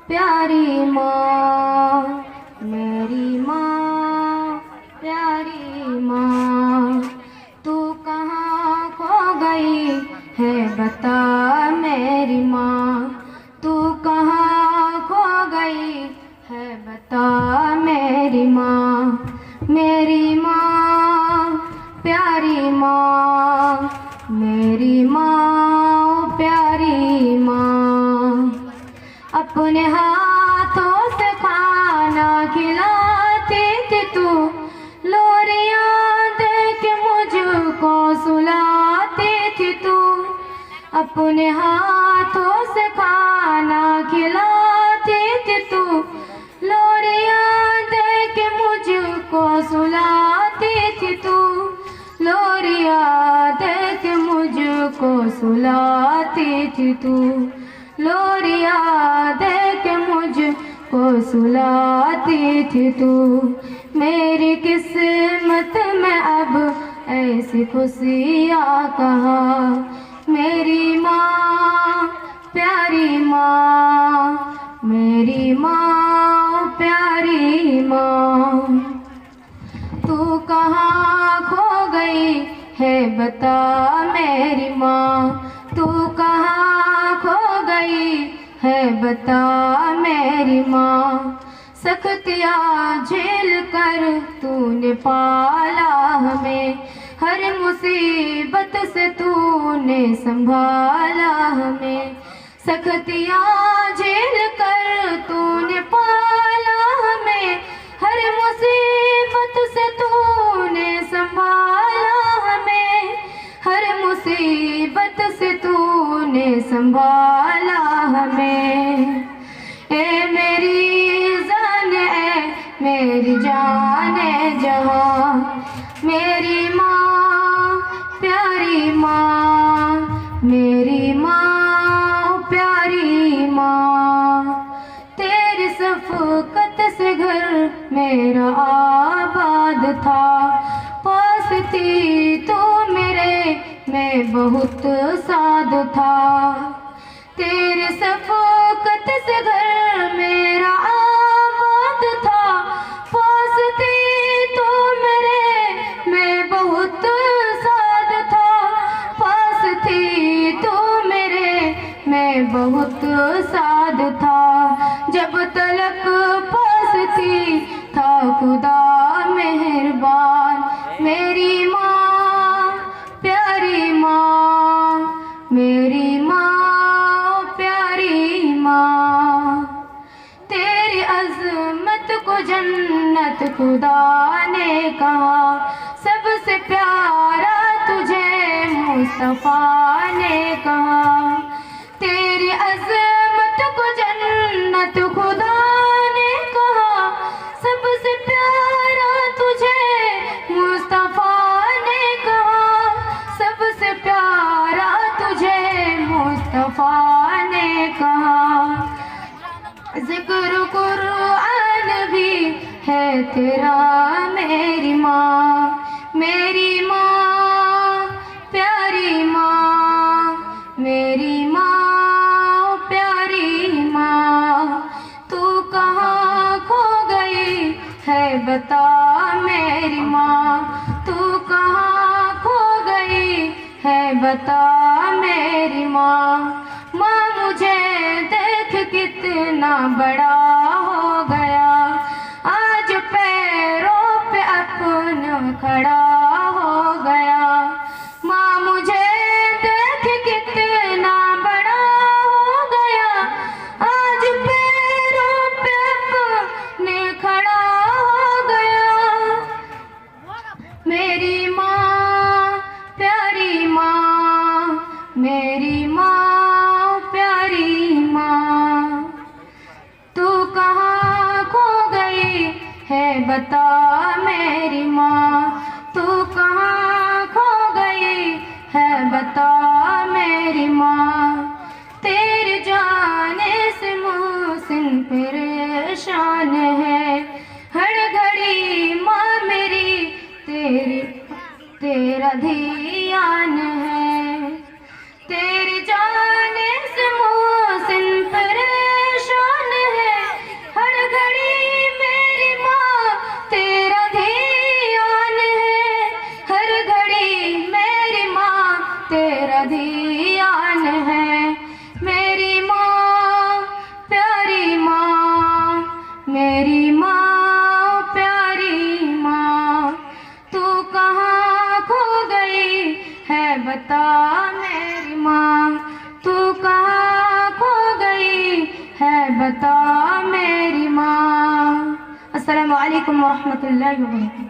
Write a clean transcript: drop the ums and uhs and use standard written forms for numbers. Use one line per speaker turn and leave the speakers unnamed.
प्यारी माँ, मेरी माँ, प्यारी माँ, तू कहाँ खो गई है बता मेरी माँ, तू कहाँ खो गई है बता मेरी माँ, मेरी माँ, प्यारी माँ, मेरी माँ, प्यारी माँ। अपने हाथों से खाना खिलाती थी तू, लोरियां दे के मुझको सुलाती थी तू। अपने हाथों से खाना खिलाती थी तू, लोरियां दे के मुझको सुलाती थी तू, लोरियां दे के मुझको सुलाती थी तू, लोरिया दे के मुझको सुलाती थी तू। मेरी किस्मत में अब ऐसी खुशियाँ कहाँ, मेरी माँ, प्यारी माँ, मेरी माँ, प्यारी माँ। तू कहाँ खो गई है बता मेरी माँ, तू कहाँ खो गई है बता मेरी माँ। सख्तियाँ झेल कर तूने पाला हमें, हर मुसीबत से तूने संभाला हमें। सख्तियाँ झेल कर तूने पाला हमें, हर मुसीबत से तूने संभाला हमें, हर मुसीबत से तूने संभाला हमें। ए मेरी जान, ए मेरी जान जहाँ, मेरी माँ, प्यारी माँ, मेरी माँ, प्यारी माँ। तेरी शफ़क़त से घर मेरा आबाद था, पास थी तो मेरे मैं बहुत साद था। तेरी शफ़क़त से घर मेरा आबाद था, पास थी तो मेरे मैं बहुत साद था, पास थी तो मेरे मैं बहुत साद था। जब तलक पास थी था खुदा मेहरबान, मेरी माँ, प्यारी माँ, मेरी माँ, प्यारी माँ। तेरी अज़मत को जन्नत खुदा ने कहा, सबसे प्यारा तुझे मुस्तफ़ा ने कहा। तेरी अज़मत को जन्नत खुदा ने कहा, सबसे प्यारा तुझे मुस्तफ़ा ने कहा, सबसे प्यारा तुझे मुस्तफ़ा ने कहा। ज़िक्र कुरान भी है तेरा मेरी माँ, मेरी माँ, प्यारी माँ, मेरी माँ, प्यारी माँ। तू कहाँ खो गई है बता मेरी माँ, तू कहाँ खो गई है बता मेरी माँ। माँ मुझे देख कितना बड़ा हो गया, आज पैरों पे अपना खड़ा हो गया। माँ मुझे देख कितना बड़ा हो गया, आज पैरों पे अपने खड़ा हो गया। मेरी माँ, प्यारी माँ, मेरी माँ, प्यारी माँ। तू कहाँ खो गई है बता मेरी माँ, तू कहाँ खो गई है बता मेरी माँ। तेरे जाने से मोहसिन परेशान है, हर घड़ी माँ मेरी तेरा ध्यान है। तेरे जाने से मोहसिन परेशान है, अधियान है। मेरी माँ प्यारी माँ, मेरी माँ प्यारी माँ, तू कहाँ खो गई है बता मेरी माँ, तू कहाँ खो गई है बता मेरी माँ। अस्सलामु अलैकुम व रहमतुल्लाहि व बरकातुहू।